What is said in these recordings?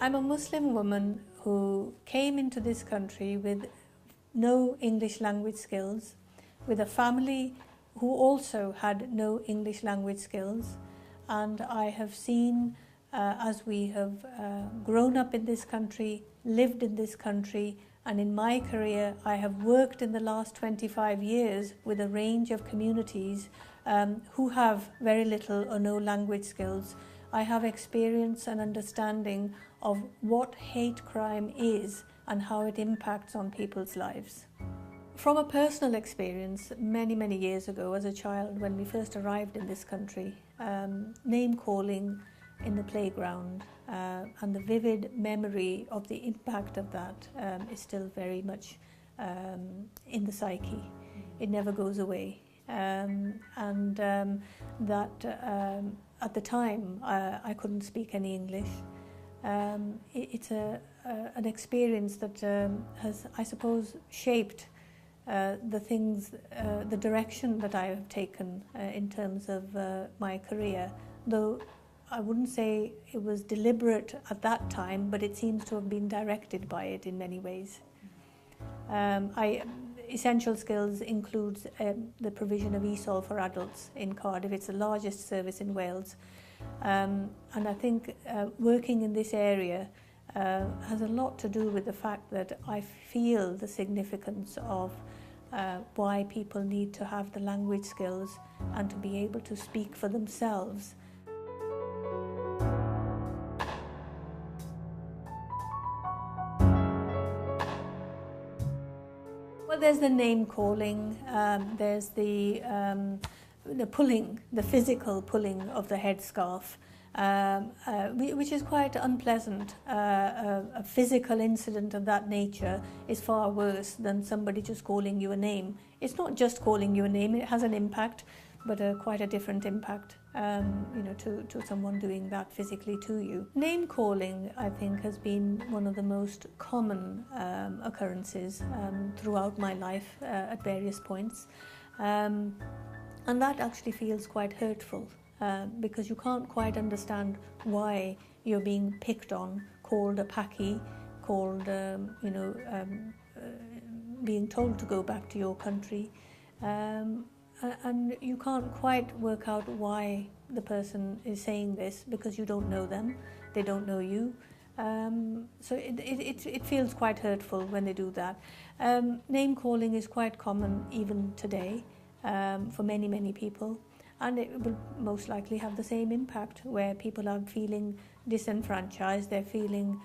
I'm a Muslim woman who came into this country with no English language skills, with a family who also had no English language skills, and I have seen as we have grown up in this country, lived in this country, and in my career I have worked in the last 25 years with a range of communities who have very little or no language skills. I have experience and understanding of what hate crime is and how it impacts on people's lives. From a personal experience, many years ago as a child when we first arrived in this country, name calling in the playground and the vivid memory of the impact of that is still very much in the psyche. It never goes away. At the time I couldn't speak any English. It's an experience that has, I suppose, shaped the direction that I have taken in terms of my career, though I wouldn't say it was deliberate at that time, but it seems to have been directed by it in many ways. Essential skills includes the provision of ESOL for adults in Cardiff. It's the largest service in Wales. And I think working in this area has a lot to do with the fact that I feel the significance of why people need to have the language skills and to be able to speak for themselves. Well, there's the name calling, there's the pulling, the physical pulling of the headscarf, which is quite unpleasant. A physical incident of that nature is far worse than somebody just calling you a name. It's not just calling you a name, it has an impact, but quite a different impact to someone doing that physically to you. Name calling, I think, has been one of the most common occurrences throughout my life at various points. And that actually feels quite hurtful because you can't quite understand why you're being picked on, called a paki, called, being told to go back to your country. And you can't quite work out why the person is saying this because you don't know them, they don't know you. So it feels quite hurtful when they do that. Name calling is quite common even today for many people, and it will most likely have the same impact where people are feeling disenfranchised, they're feeling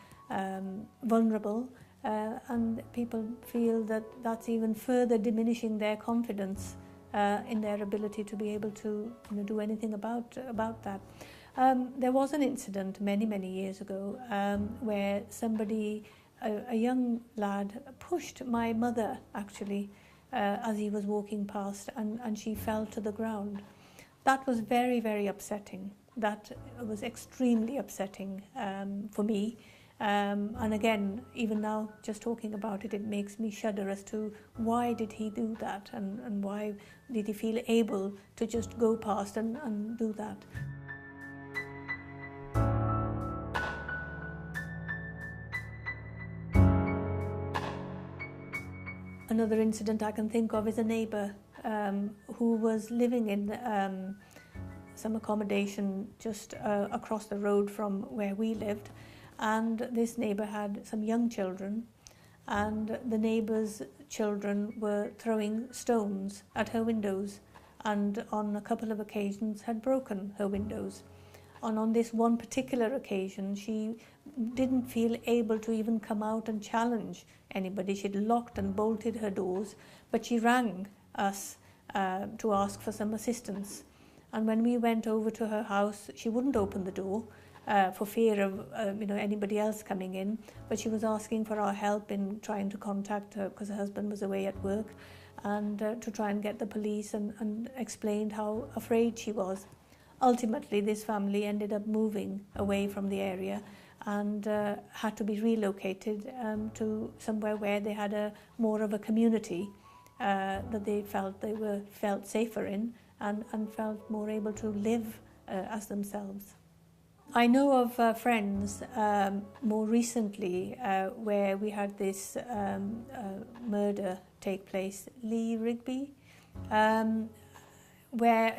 vulnerable, and people feel that that's even further diminishing their confidence in their ability to be able to do anything about that. There was an incident many years ago where somebody, a young lad, pushed my mother actually as he was walking past, and she fell to the ground. That was very upsetting. That was extremely upsetting for me. And again, even now, just talking about it, it makes me shudder as to why did he do that and why did he feel able to just go past and do that. Another incident I can think of is a neighbour who was living in some accommodation just across the road from where we lived. And this neighbour had some young children, and the neighbour's children were throwing stones at her windows, and on a couple of occasions had broken her windows. And on this one particular occasion, she didn't feel able to even come out and challenge anybody. She'd locked and bolted her doors, but she rang us to ask for some assistance. And when we went over to her house, she wouldn't open the door for fear of anybody else coming in, but she was asking for our help in trying to contact her because her husband was away at work, and to try and get the police, and explained how afraid she was. Ultimately, this family ended up moving away from the area and had to be relocated to somewhere where they had more of a community that they felt safer in and felt more able to live as themselves. I know of friends more recently where we had this murder take place, Lee Rigby, where